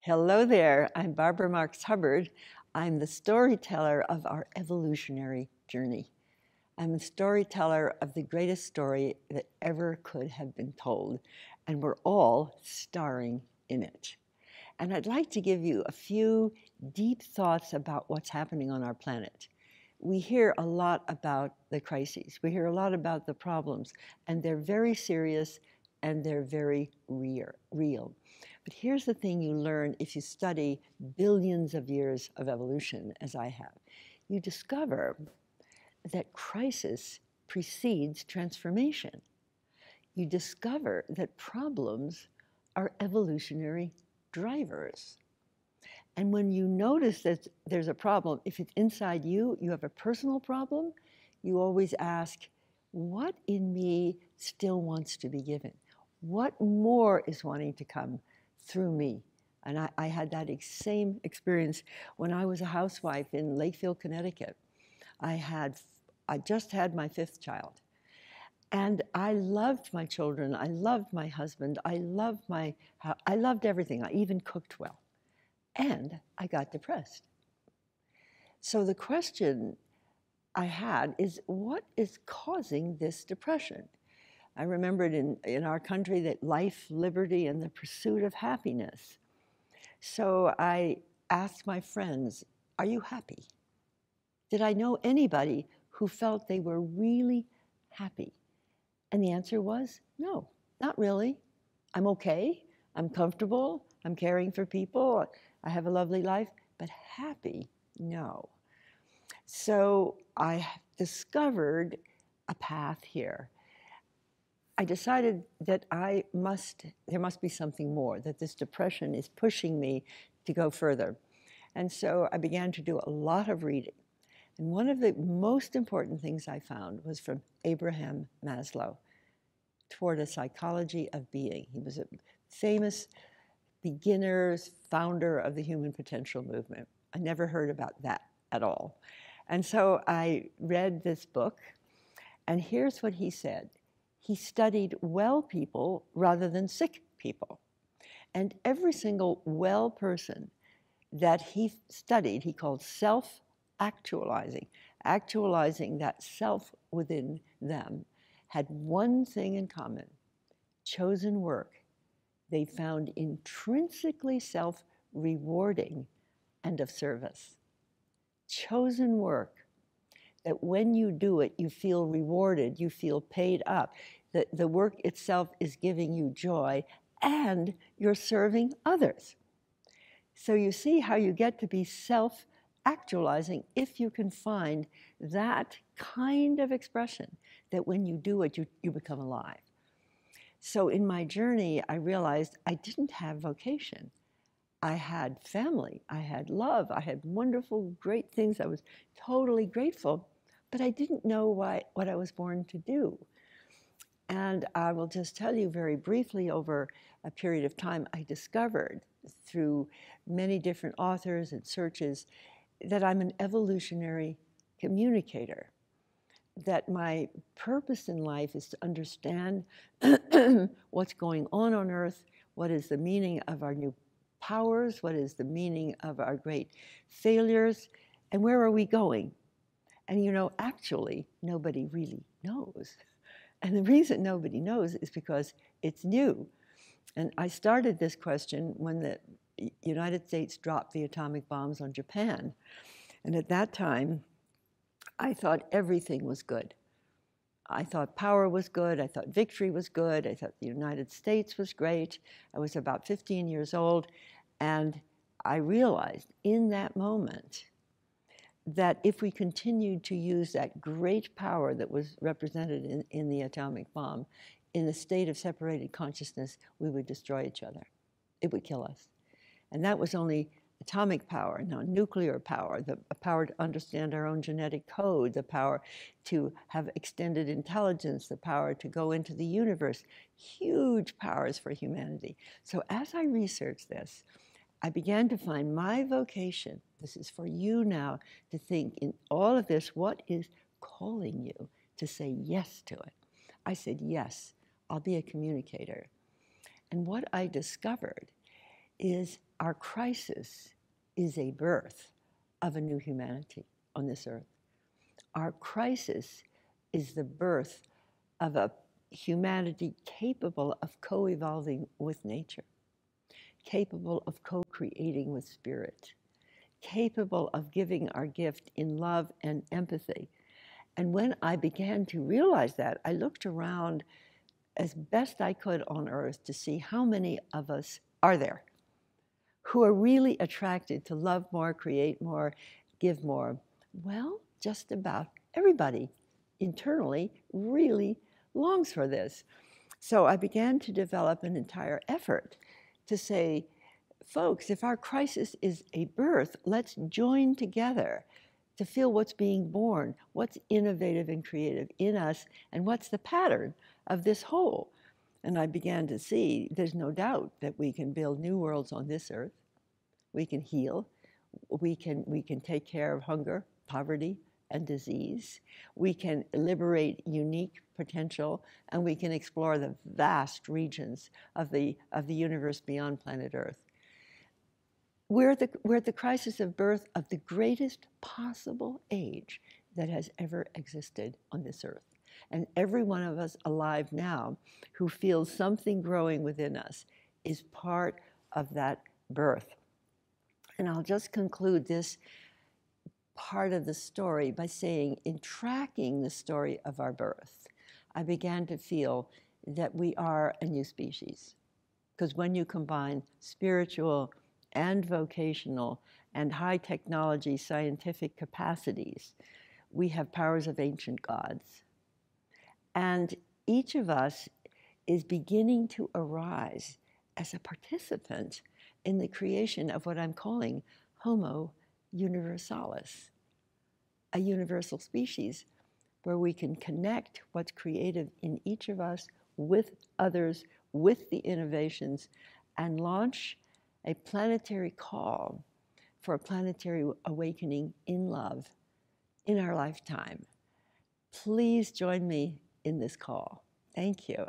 Hello there, I'm Barbara Marx Hubbard. I'm the storyteller of our evolutionary journey. I'm the storyteller of the greatest story that ever could have been told, and we're all starring in it. And I'd like to give you a few deep thoughts about what's happening on our planet. We hear a lot about the crises. We hear a lot about the problems, and they're very serious and they're very real. But here's the thing you learn if you study billions of years of evolution, as I have. You discover that crisis precedes transformation. You discover that problems are evolutionary drivers. And when you notice that there's a problem, if it's inside you, you have a personal problem, you always ask, what in me still wants to be given? What more is wanting to come through me? And I had that same experience when I was a housewife in Lakeville, Connecticut. I just had my 5th child. And I loved my children, I loved my husband, I loved everything. I even cooked well. And I got depressed. So the question I had is, what is causing this depression? I remembered in our country that life, liberty, and the pursuit of happiness. So I asked my friends, are you happy? Did I know anybody who felt they were really happy? And the answer was, no, not really. I'm okay, I'm comfortable, I'm caring for people, I have a lovely life, but happy, no. So I discovered a path here. I decided that there must be something more, that this depression is pushing me to go further. And so I began to do a lot of reading. And one of the most important things I found was from Abraham Maslow, Toward a Psychology of Being. He was a famous beginner, founder of the human potential movement. I never heard about that at all. And so I read this book, and here's what he said. He studied well people rather than sick people. And every single well person that he studied, he called self-actualizing, actualizing that self within them, had one thing in common: chosen work they found intrinsically self-rewarding and of service. Chosen work that when you do it, you feel rewarded, you feel paid up, that the work itself is giving you joy, and you're serving others. So you see how you get to be self-actualizing if you can find that kind of expression, that when you do it, you become alive. So in my journey, I realized I didn't have vocation. I had family, I had love, I had wonderful, great things. I was totally grateful, but I didn't know what I was born to do. And I will just tell you very briefly, over a period of time, I discovered through many different authors and searches that I'm an evolutionary communicator, that my purpose in life is to understand what's going on Earth, what is the meaning of our new powers, what is the meaning of our great failures, and where are we going? And you know, actually, nobody really knows. And the reason nobody knows is because it's new. And I started this question when the United States dropped the atomic bombs on Japan. And at that time, I thought everything was good. I thought power was good. I thought victory was good. I thought the United States was great. I was about 15 years old. And I realized in that moment that if we continued to use that great power that was represented in the atomic bomb in a state of separated consciousness, we would destroy each other. It would kill us. And that was only atomic power, now nuclear power, the power to understand our own genetic code, the power to have extended intelligence, the power to go into the universe, huge powers for humanity. So as I researched this, I began to find my vocation. This is for you now to think in all of this, what is calling you to say yes to it? I said, yes, I'll be a communicator. And what I discovered is Our crisis is a birth of a new humanity on this earth. Our crisis is the birth of a humanity capable of co-evolving with nature, capable of co-creating with spirit, capable of giving our gift in love and empathy. And when I began to realize that, I looked around as best I could on earth to see how many of us are there who are really attracted to love more, create more, give more. Well, just about everybody internally really longs for this. So I began to develop an entire effort to say, folks, if our crisis is a birth, let's join together to feel what's being born, what's innovative and creative in us, and what's the pattern of this whole. And I began to see there's no doubt that we can build new worlds on this earth. We can heal. We can take care of hunger, poverty, and disease. We can liberate unique potential, and we can explore the vast regions of the universe beyond planet Earth. We're at the crisis of birth of the greatest possible age that has ever existed on this earth. And every one of us alive now who feels something growing within us is part of that birth. And I'll just conclude this part of the story by saying, in tracking the story of our birth, I began to feel that we are a new species. Because when you combine spiritual and vocational and high technology scientific capacities, we have powers of ancient gods. And each of us is beginning to arise as a participant in the creation of what I'm calling Homo universalis, a universal species where we can connect what's creative in each of us with others, with the innovations, and launch a planetary call for a planetary awakening in love in our lifetime. Please join me in this call. Thank you.